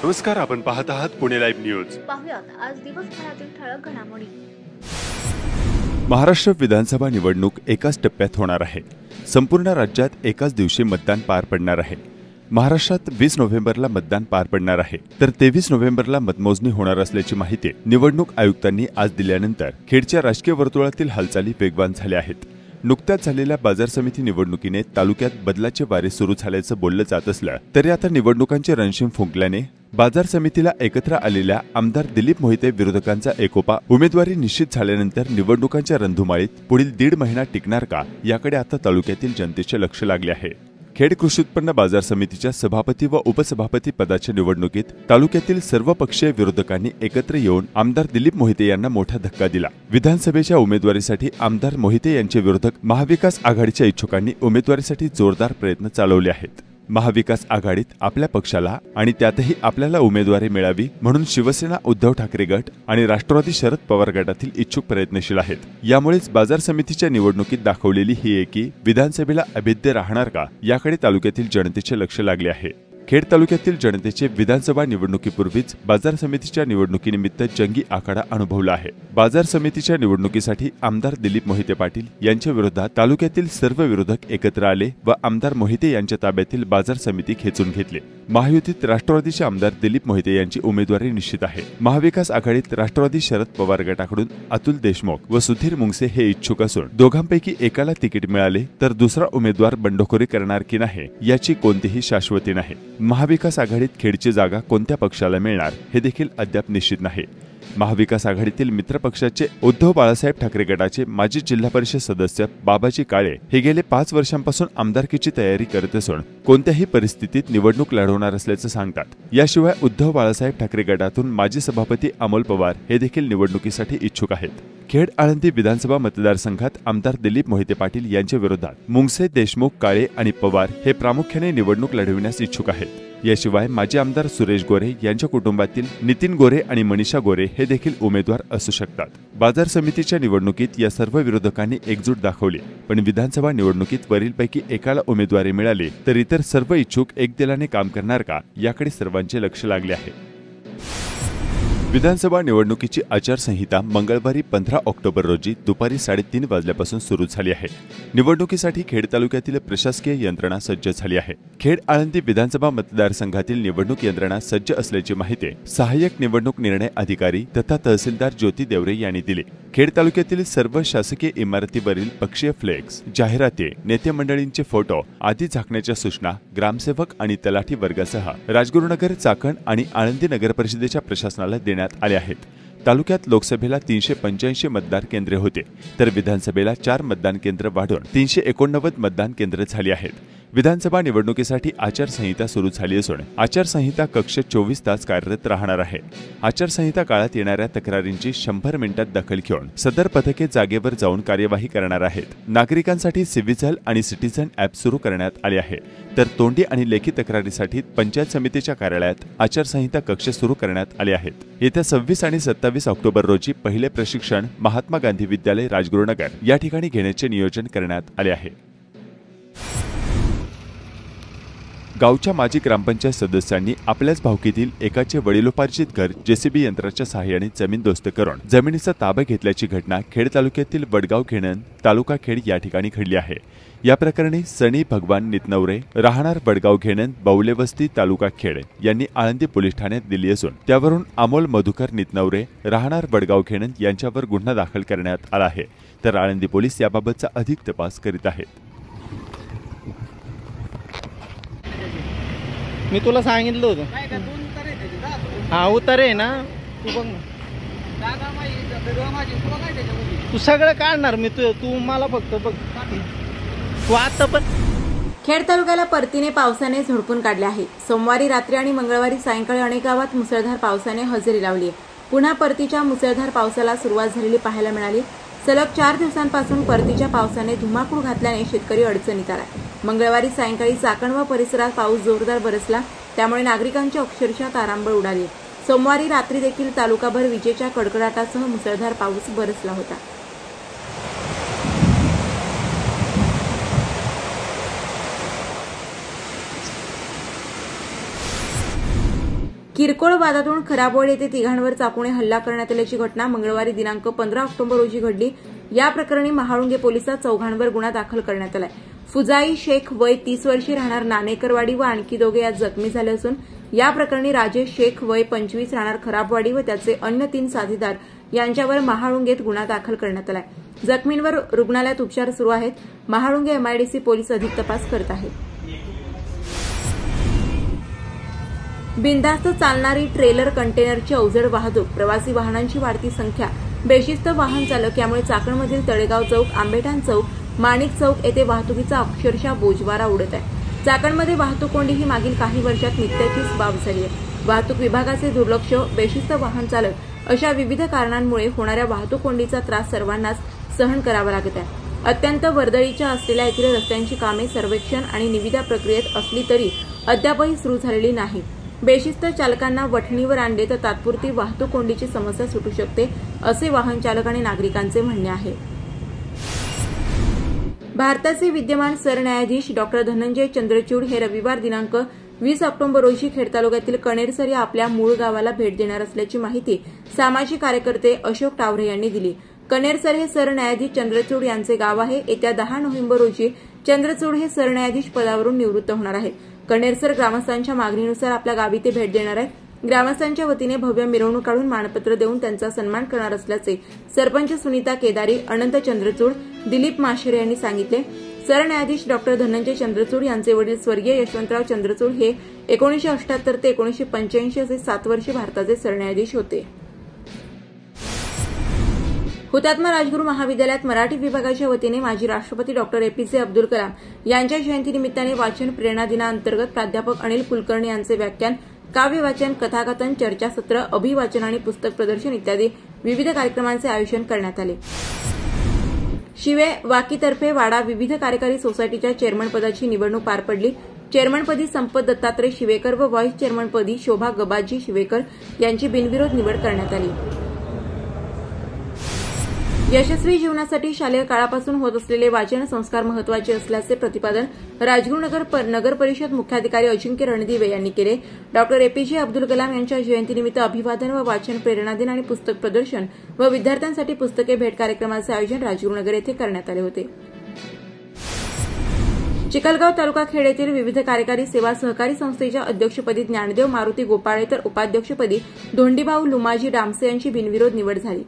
नमस्कार, आपण पाहत आहात पुणे लाईव्ह न्यूज. पाहुयात आज दिवसभरातील ठळक घडामोडी. महाराष्ट्र विधानसभा निवडणूक एकाच टप्प्यात होणार आहे. संपूर्ण राज्यात एकाच दिवशी मतदान पार पडणार आहे. महाराष्ट्रात 20 नोव्हेंबरला मतदान पार पडणार आहे, तर 23 नोव्हेंबरला मतमोजणी होणार असल्याची माहिती निवडणूक आयुक्तांनी आज दिल्यानंतर खेडच्या राजकीय वर्तुळातील हालचाली वेगवान झाल्या आहेत. नुकत्याच झालेल्या बाजार समिती निवडणुकीने तालुक्यात बदलाचे वारे सुरू झाल्याचं बोललं जात असलं तरी आता निवडणुकांचे रणशिंग फुंकल्याने बाजार समितीला एकत्र आलेल्या आमदार दिलीप मोहिते विरोधकांचा एकोपा उमेदवारी निश्चित झाल्यानंतर निवडणुकांच्या रणधुमाळीत पुढील 1.5 महिना टिकणार का, याकडे आता तालुक्यातील जनतेचे लक्ष लागले आहे. खेड कृषी उत्पन्न बाजार समितीच्या सभापती व उपसभापती पदाच्या निवडणुकीत तालुक्यातील सर्व पक्षीय विरोधकांनी एकत्र येऊन आमदार दिलीप मोहिते यांना मोठा धक्का दिला. विधानसभेच्या उमेदवारीसाठी आमदार मोहिते यांचे विरोधक महाविकास आघाडीच्या इच्छुकांनी उमेदवारीसाठी जोरदार प्रयत्न चालवले आहेत. महाविकास आघाडीत आपल्या पक्षाला आणि त्यातही आपल्याला उमेदवारी मिळावी म्हणून शिवसेना उद्धव ठाकरे गट आणि राष्ट्रवादी शरद पवार गटातील इच्छुक प्रयत्नशील आहेत. यामुळेच बाजार समितीच्या निवडणुकीत दाखवलेली ही एकी विधानसभेला अभेद्य राहणार का, याकडे तालुक्यातील जनतेचे लक्ष लागले आहे. खेड तालुक्यातील जनतेचे विधानसभा निवडणुकीपूर्वीच बाजार समितीच्या निवडणुकीनिमित्त जंगी आखाडा अनुभवला आहे. बाजार समितीच्या निवडणुकीसाठी आमदार दिलीप मोहिते पाटील यांच्या विरोधात तालुक्यातील सर्व विरोधक एकत्र आले व आमदार मोहिते यांच्या ताब्यातील बाजार समिती खेचून घेतली. महायुतीत राष्ट्रवादीचे आमदार दिलीप मोहिते यांची उमेदवारी निश्चित आहे. महाविकास आघाडीत राष्ट्रवादी शरद पवार गटाकडून अतुल देशमुख व सुधीर मुंगसे हे इच्छुक असून दोघांपैकी एकाला तिकीट मिळाले तर दुसरा उमेदवार बंडखोरी करणार की नाही याची कोणतीही शाश्वती नाही. महाविकास आघाडीत खेडची जागा कोणत्या पक्षाला मिळणार हे देखील अद्याप निश्चित नाही. महाविकास आघाडीतील मित्र पक्षाचे उद्धव बाळासाहेब ठाकरे गटाचे माजी जिल्हा परिषद सदस्य बाबाजी काळे हे गेले 5 वर्षांपासून आमदारकीची तयारी करत असून कोणत्याही परिस्थितीत निवडणूक लढवणार असल्याचं सांगतात. याशिवाय उद्धव बाळासाहेब ठाकरे गटातून माजी सभापती अमोल पवार हे देखील निवडणुकीसाठी इच्छुक आहेत. खेड आळंदी विधानसभा मतदारसंघात आमदार दिलीप मोहिते पाटील यांच्या विरोधात मुंगसे, देशमुख, काळे आणि पवार हे प्रामुख्याने निवडणूक लढविण्यास इच्छुक आहेत. याशिवाय माजी आमदार सुरेश गोरे यांच्या कुटुंबातील नितीन गोरे आणि मनीषा गोरे हे देखील उमेदवार असू शकतात. बाजार समितीच्या निवडणुकीत या सर्व विरोधकांनी एकजूट दाखवली, पण विधानसभा निवडणुकीत वरीलपैकी एकाला उमेदवारी मिळाली तर इतर सर्व इच्छुक एकदिलाने काम करणार का, याकडे सर्वांचे लक्ष लागले आहे. विधानसभा निवडणुकीची आचारसंहिता मंगळवारी 15 ऑक्टोबर रोजी दुपारी 3:30 वाजल्यापासून सुरू झाली आहे. निवडणुकीसाठी खेड तालुक्यातील प्रशासकीय यंत्रणा सज्ज झाली आहे. खेड आळंदी विधानसभा मतदारसंघातील निवडणूक यंत्रणा सज्ज असल्याची माहिती सहाय्यक निवडणूक निर्णय अधिकारी तथा तहसीलदार ज्योती देवरे यांनी दिली. खेड तालुक्यातील सर्व शासकीय इमारतीवरील पक्षीय फ्लेक्स, जाहिराती, नेते मंडळींचे फोटो आदी झाकण्याच्या सूचना ग्रामसेवक आणि तलाठी वर्गासह राजगुरुनगर, चाकण आणि आळंदी नगर परिषदेच्या प्रशासनाला देण्यात आले आहेत. तालुक्यात लोकसभेला 385 मतदान केंद्रे होते, तर विधानसभेला 4 मतदान केंद्र वाढून 389 मतदान केंद्र झाली आहेत. विधानसभा निवडणुकीसाठी आचारसंहिता सुरू झाली असून आचारसंहिता कक्ष 24 तास कार्यरत राहणार आहे. आचारसंहिता काळात येणाऱ्या तक्रारींची 100 मिनिटात दखल घेऊन सदर पथके जागेवर जाऊन कार्यवाही करणार आहेत. नागरिकांसाठी सिव्हिझल आणि सिटीझन ॲप सुरू करण्यात आले आहे, तर तोंडी आणि लेखी तक्रारीसाठी पंचायत समितीच्या कार्यालयात आचारसंहिता कक्ष सुरू करण्यात आले आहेत. येत्या 26 आणि 27 ऑक्टोबर रोजी पहिले प्रशिक्षण महात्मा गांधी विद्यालय, राजगुरुनगर या ठिकाणी घेण्याचे नियोजन करण्यात आले आहे. गावच्या माजी ग्रामपंचायत सदस्यांनी आपल्याच भावकीतील एकाचे वडिलोपार्जित घर जेसीबी यंत्राच्या सहाय्याने जमीनदोस्त करून जमिनीचा ताबा घेतल्याची घटना खेड तालुक्यातील वडगाव घेणन, तालुका खेड या ठिकाणी घडली आहे. या प्रकरणी सनी भगवान नितनवरे, राहणार वडगाव घेणन, बौलेवस्ती, तालुका खेड यांनी आळंदी पोलीस ठाण्यात दिली असून त्यावरून अमोल मधुकर नितनवरे, राहणार वडगाव घेणन यांच्यावर गुन्हा दाखल करण्यात आला आहे. तर आळंदी पोलीस याबाबतचा अधिक तपास करीत आहेत. मी तुला सांगितलं होतं. हा उतार आहे ना, तू बघ तू सगळं काढणार. मी तू मला फक्त बघ तू आता पण. खेड तालुक्याला परतीने पावसाने झोडपून काढले आहे. सोमवारी रात्री आणि मंगळवारी सायंकाळी अनेक गावात मुसळधार पावसाने हजेरी लावली. पुन्हा परतीच्या मुसळधार पावसाला सुरुवात झालेली पाहायला मिळाली. सलग 4 दिवसांपासून परतीच्या पावसाने धुमाकूळ घातल्याने शेतकरी अडचणीत आला. मंगळवारी सायंकाळी चाकण व परिसरात पाऊस जोरदार बरसला, त्यामुळे नागरिकांची अक्षरशः तारांबळ उडाली. सोमवारी रात्री देखील तालुकाभर विजेच्या कडकडाटासह मुसळधार पाऊस बरसला होता. किरकोळ वादातून खराबवाडी येथे तिघांवर चाकूने हल्ला करण्यात आल्याची घटना मंगळवारी दिनांक 15 ऑक्टोबर रोजी घडली। या प्रकरणी महाळुंगे पोलिसात चौघांवर गुन्हा दाखल करण्यात आलाय। फुजाई शेख वय 30 वर्षे राहणार नानेकरवाडी व आणखी दोघे यात जखमी झाले असून या प्रकरणी राजेश शेख वय 25 राहणार खराबवाडी व त्याचे अन्य 3 साथीदार यांच्यावर महाळुंगेत गुन्हा दाखल करण्यात आलाय। जखमींवर रुग्णालयात उपचार सुरू आहेत। महाळुंगे एमआयडीसी पोलीस अधिक तपास करत आहेत। बिनधास्त चालणारी ट्रेलर कंटेनरची अवजड वाहतूक, प्रवासी वाहनांची वाढती संख्या, बेशिस्त वाहन चालक यामुळे चाकणमधील तळेगाव चौक, आंबेठाण चौक, माणिक चौक येथे वाहतुकीचा अक्षरशः बोजवारा उडत आहे। चाकणमध्ये वाहतूक कोंडी ही मागील काही वर्षात नित्याचीच बाब झाली आहे। वाहतूक विभागाचे दुर्लक्ष, बेशिस्त वाहन चालक अशा विविध कारणांमुळे होणाऱ्या वाहतूक कोंडीचा त्रास सर्वांनाच सहन करावा लागत आहे। अत्यंत वर्दळीच्या असलेल्या येथील रस्त्यांची कामे सर्वेक्षण आणि निविदा प्रक्रियेत असली तरी अद्यापही सुरू झालेली नाही। बेशिस्त चालकांना वठणीवर आणले तर तात्पुरती वाहतूक कोंडीची समस्या सुटू शकते, असे वाहन चालक आणि नागरिकांचे म्हणणे आहे। भारताचे विद्यमान सरन्यायाधीश डॉ. धनंजय चंद्रचूड हे रविवार दिनांक 20 ऑक्टोबर रोजी खेड तालुक्यातील कणेरसर या आपल्या मूळ गावाला भेट देणार असल्याची माहिती सामाजिक कार्यकर्ते अशोक टावरे यांनी दिली। कणेरसर हे सरन्यायाधीश चंद्रचूड यांचे गाव आहे। येत्या 10 नोव्हेंबर रोजी चंद्रचूड हे सरन्यायाधीश पदावरून निवृत्त होणार आहेत। कणेरसर ग्रामस्थांच्या मागणीनुसार आपल्या गावी ते भेट देणार आहेत। ग्रामस्थांच्या वतीने भव्य मिरवणूक काढून मानपत्र देऊन त्यांचा सन्मान करणार असल्याचे सरपंच सुनीता केदारी, अनंत चंद्रचूड, दिलीप माशेरे यांनी सांगितले। सरन्यायाधीश डॉ. धनंजय चंद्रचूड यांचे वडील स्वर्गीय यशवंतराव चंद्रचूड हे 1978 ते 1985 असे 7 वर्षे भारताचे सरन्यायाधीश होते। हुतात्मा राजगुरू महाविद्यालयात मराठी विभागाच्या वतीने माजी राष्ट्रपती डॉ. एपीजे अब्दुल कलाम यांच्या जयंतीनिमित्ताने वाचन प्रेरणा दिनाअंतर्गत प्राध्यापक अनिल कुलकर्णी यांचे व्याख्यान, काव्य वाचन, कथाकथन, चर्चासत्र, अभिवाचन आणि पुस्तक प्रदर्शन इत्यादी विविध कार्यक्रमांचे आयोजन करण्यात आले। शिवे वाकीतर्फे वाडा विविध कार्यकारी सोसायटीच्या चेअरमनपदाची निवडणूक पार पडली। चेअरमनपदी संपत दत्तात्रय शिवेकर व व्हाईस चेअरमनपदी शोभा गबाजी शिवेकर यांची बिनविरोध निवड करण्यात आली। यशस्वी जीवनासाठी शालेय काळापासून होत असलेले वाचन संस्कार महत्वाचे असल्याचे प्रतिपादन राजगुरुनगर नगर परिषद मुख्याधिकारी अजिंक्य रणदिवे यांनी केले। डॉ. एपीजे अब्दुल कलाम यांच्या जयंतीनिमित्त अभिवादन व वाचन प्रेरणा दिन आणि पुस्तक प्रदर्शन व विद्यार्थ्यांसाठी पुस्तके भेट कार्यक्रमाचे आयोजन राजगुरुनगर येथे करण्यात आले होते। चिखलगाव तालुका खेड येथील विविध कार्यकारी सेवा सहकारी संस्थेच्या अध्यक्षपदी ज्ञानदेव मारुती गोपाळे तर उपाध्यक्षपदी धोंडीभाऊ लुमाजी डामसे यांची बिनविरोध निवड झाली।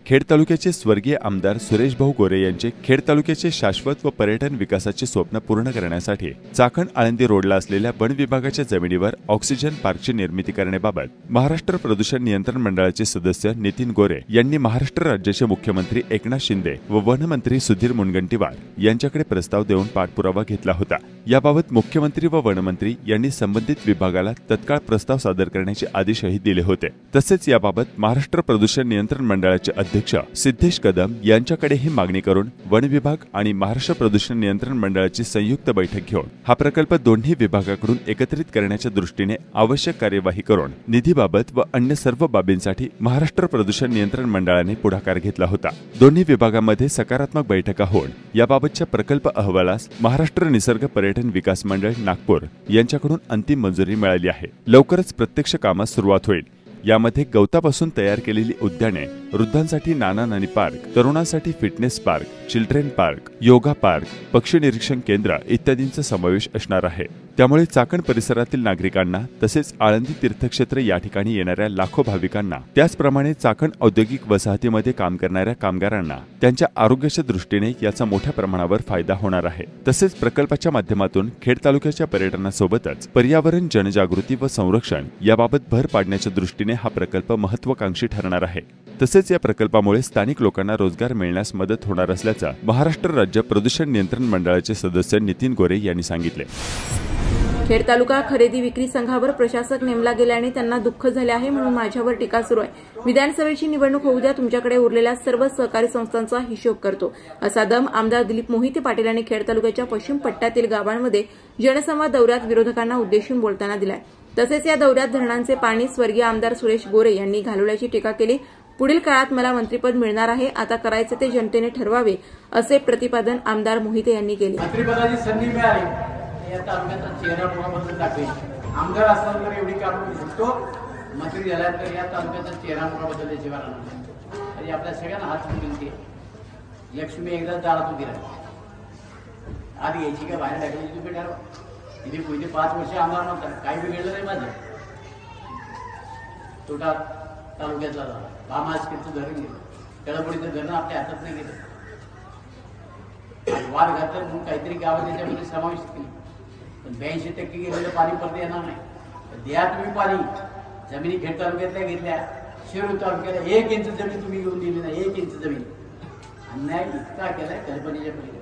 खेड तालुक्याचे स्वर्गीय आमदार सुरेश भाऊ गोरे यांचे खेड तालुक्याचे शाश्वत व पर्यटन विकासाचे स्वप्न पूर्ण करण्यासाठी चाकण आळंदी रोडला असलेल्या वन विभागाच्या जमिनीवर ऑक्सिजन पार्कची निर्मिती करण्याबाबत महाराष्ट्र प्रदूषण नियंत्रण मंडळाचे सदस्य नितीन गोरे यांनी महाराष्ट्र राज्याचे मुख्यमंत्री एकनाथ शिंदे व वनमंत्री सुधीर मुनगंटीवार यांच्याकडे प्रस्ताव देऊन पाठपुरावा घेतला होता। याबाबत मुख्यमंत्री व वनमंत्री यांनी संबंधित विभागाला तत्काळ प्रस्ताव सादर करण्याचे आदेशही दिले होते। तसेच याबाबत महाराष्ट्र प्रदूषण नियंत्रण मंडळाचे अध्यक्ष सिद्धेश कदम यांच्याकडे ही मागणी करून वन विभाग आणि महाराष्ट्र प्रदूषण नियंत्रण मंडळाची संयुक्त बैठक घेऊन हा प्रकल्प दोन्ही विभागाकडून एकत्रित करण्याच्या दृष्टीने आवश्यक कार्यवाही करून निधीबाबत व अन्य सर्व बाबींसाठी महाराष्ट्र प्रदूषण नियंत्रण मंडळाने पुढाकार घेतला होता। दोन्ही विभागांमध्ये सकारात्मक बैठका होऊन याबाबतच्या प्रकल्प अहवालास महाराष्ट्र निसर्ग पर्यटन विकास मंडळ नागपूर यांच्याकडून अंतिम मंजुरी मिळाली आहे। लवकरच प्रत्यक्ष कामास सुरुवात होईल। यामध्ये गवतापासून तयार केलेली उद्याने, वृद्धांसाठी नाना नानी पार्क, तरुणांसाठी fitness park, children park, yoga park, पक्षी निरीक्षण केंद्र इत्यादींचा समावेश असणार आहे। त्यामुळे चाकण परिसरातील नागरिकांना तसेच आळंदी तीर्थक्षेत्र या ठिकाणी येणाऱ्या लाखो भाविकांना, त्याचप्रमाणे चाकण औद्योगिक वसाहतीमध्ये काम करणाऱ्या कामगारांना त्यांच्या आरोग्याच्या दृष्टीने याचा मोठ्या प्रमाणावर फायदा होणार आहे। तसेच प्रकल्पाच्या माध्यमातून खेड तालुक्याच्या पर्यटनासोबतच पर्यावरण जनजागृती व संरक्षण याबाबत भर पाडण्याच्या दृष्टीने हा प्रकल्प महत्त्वाकांक्षी ठरणार आहे। तसेच या प्रकल्पामुळे स्थानिक लोकांना रोजगार मिळण्यास मदत होणार असल्याचं महाराष्ट्र राज्य प्रदूषण नियंत्रण मंडळाचे सदस्य नितीन गोरे यांनी सांगितले। खेड तालुका खरेदी विक्री संघावर प्रशासक नेमला गेल्याने त्यांना दुःख झाले आहे म्हणून माझ्यावर टीका सुरू आहे। विधानसभेची निवडणूक होऊ द्या, तुमच्याकडे उरलेल्या सर्व सहकारी संस्थांचा हिशोब करतो, असा दम आमदार दिलीप मोहिते पाटील यांनी खेड तालुक्याच्या पश्चिम पट्ट्यातील गावांमध्ये जनसंवाद दौऱ्यात विरोधकांना उद्देशून बोलताना दिलाय। तसेच या दौऱ्यात धरणांचे पाणी स्वर्गीय आमदार सुरेश गोरे यांनी घालवल्याची टीका केली। पुढील काळात मला मंत्रिपद मिळणार आहे, आता करायचे ते जनतेने ठरवावे, असे प्रतिपादन आमदार मोहिते यांनी केले। मंत्रिपदाची संधी मिळाली, या तालुक्याचा चेहरा कोणाबद्दल दाखवेल आमदार असताना तर एवढी कामं करू शकतो, मंत्री झाल्यानंतर या तालुक्याचा चेहरा मोठा बदलल्याशिवाय राहणार आणि आपल्या सगळ्यांना हात विनंती आहे, लक्ष्मी एकदा दारात उभी राहिली, आधी यायची काय बाहेर टाकली तुम्ही ठरवा. तिथे पहिले 5 वर्ष आमदार नव्हता, काही बिघडलं नाही माझं. तोटा तालुक्यातला झाला, बामास्केचं धरण गेलं, कळपडीचं धरण आपल्या हातात नाही गेलं. वाद घातला म्हणून काहीतरी गावं त्याच्यामध्ये समाविष्ट केली, पण 82% गेलेलं पाणी परत येणार नाही. द्या तुम्ही पाणी. जमिनी खेड तालुक्यातल्या घेतल्या, शिरूर तालुक्याला 1 इंच जमीन तुम्ही घेऊन दिली नाही, 1 इंच जमीन. अन्याय इतका केलाय कल्पनेच्या पलीकडे.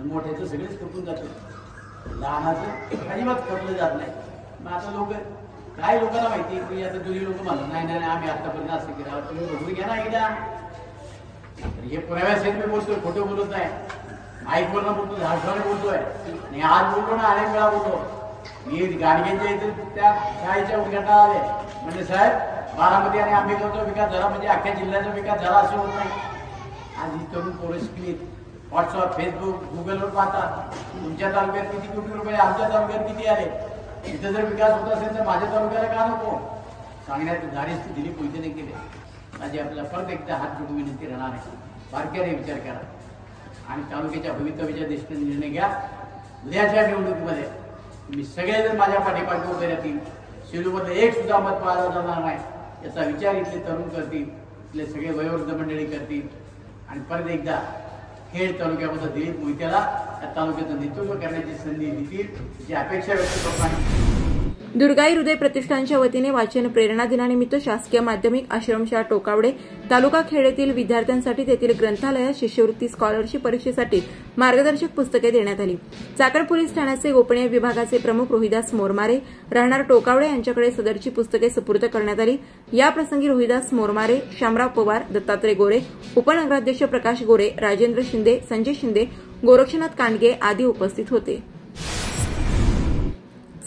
मोठ्याचं सगळेच खपून जातं, लहानाचं अजिबात खपलं जात नाही. मग आता लोक काय लोकांना माहिती की आता जुनी लोक म्हणतात नाही नाही आम्ही आतापर्यंत असं केलं, तुम्ही बघून घ्या ना एकदा. हे पुराव्यासहित मी बोलतोय, खोटं बोलत नाही, ऐकून बोलतो, झाडसाने बोलतोय. आणि आज बोलतो ना, अनेक वेळा बोलतो. मी गाडग्यांच्या इथे त्या शाळेच्या उद्घाटनाला आले, म्हणजे साहेब बारामती आणि आंबेगावचा विकास झाला म्हणजे अख्ख्या जिल्ह्याचा विकास झाला असं होत नाही. आज ही तरुण पोरं शिकली, व्हॉट्सअप, फेसबुक, गुगलवर पाहतात. तुमच्या तालुक्यात किती कोटी रुपये, आमच्या तालुक्यात किती आले. तिथं जर विकास होत असेल तर माझ्या तालुक्याला का नको सांगण्यात धाडस दिली कोणते केले. माझी आपल्याला परत एकदा हात जोडून विनंती राहणार आहे, बारक्याने विचार करा आणि तालुक्याच्या भवितव्याच्या दृष्टीने निर्णय घ्या. उद्याच्या निवडणुकीमध्ये तुम्ही सगळेजण माझ्या पाठीपाठी उभे राहतील. शिरूरमधलं एक सुद्धा मत पाळलं जाणार नाही याचा विचार इथले तरुण करतील, इथले सगळे वयोवृद्ध मंडळी करतील आणि परत एकदा खेड तालुक्यामध्ये दिलीप मोहित्याला या तालुक्याचं नेतृत्व करण्याची संधी देतील जी अपेक्षा व्यक्त करतो. दुर्गाई हृदय प्रतिष्ठानच्या वतीने वाचन प्रेरणा दिनानिमित्त शासकीय माध्यमिक आश्रमशाळा टोकावडे तालुका खेड येथील विद्यार्थ्यांसाठी तेथील ग्रंथालयात शिष्यवृत्ती स्कॉलरशिप परीक्षेसाठी मार्गदर्शक पुस्तके देण्यात आली. चाकण पोलीस ठाण्याचे गोपनीय विभागाचे प्रमुख रोहिदास मोरमारे राहणार टोकावडे यांच्याकडे सदरची पुस्तके सुपूर्द करण्यात आली. याप्रसंगी रोहिदास मोरमारे, शामराव पवार, दत्तात्रय गोरे, उपनगराध्यक्ष प्रकाश गोरे, राजेंद्र शिंदे, संजय शिंदे, गोरक्षनाथ कांडगे आदी उपस्थित होते.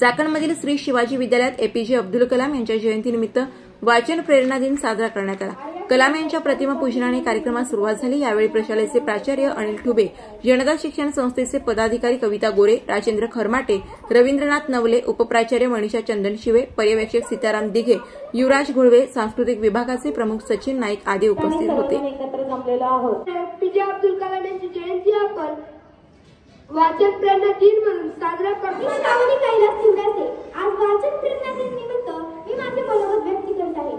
चाकणमधील श्री शिवाजी विद्यालयात एपीजे अब्दुल कलाम यांच्या जयंतीनिमित्त वाचन प्रेरणा दिन साजरा करण्यात आला. कलाम यांच्या प्रतिमा पूजनाने कार्यक्रमास सुरुवात झाली. यावेळी प्रशालेचे प्राचार्य अनिल ठुबे, जनता शिक्षण संस्थेचे पदाधिकारी कविता गोरे, राजेंद्र खरमाटे, रवींद्रनाथ नवले, उपप्राचार्य मनीषा चंदनशिवे, पर्यवेक्षक सीताराम दिघे, युवराज घोळवे, सांस्कृतिक विभागाचे प्रमुख सचिन नाईक आदी उपस्थित होते. एपीजे अब्दुल कलाम यांची जयंती आपण वाचन प्रेरणा दिन म्हणून साजरा करतो. श्रावणी कैलास शिंगाचे आज वाचन प्रेरणा दिन निमित्त मी माझे मनोगत व्यक्त करत आहे.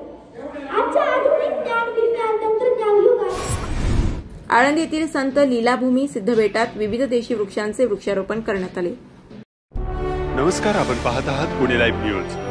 आजच्या आधुनिक ज्ञान विज्ञान तंत्रज्ञान युगात आळंदी येथील संत लीलाभूमी सिद्धबेटात विविध देशी वृक्षांचे वृक्षारोपण करण्यात आले. नमस्कार, आपण पाहत आहात पुणे लाईव्ह न्यूज.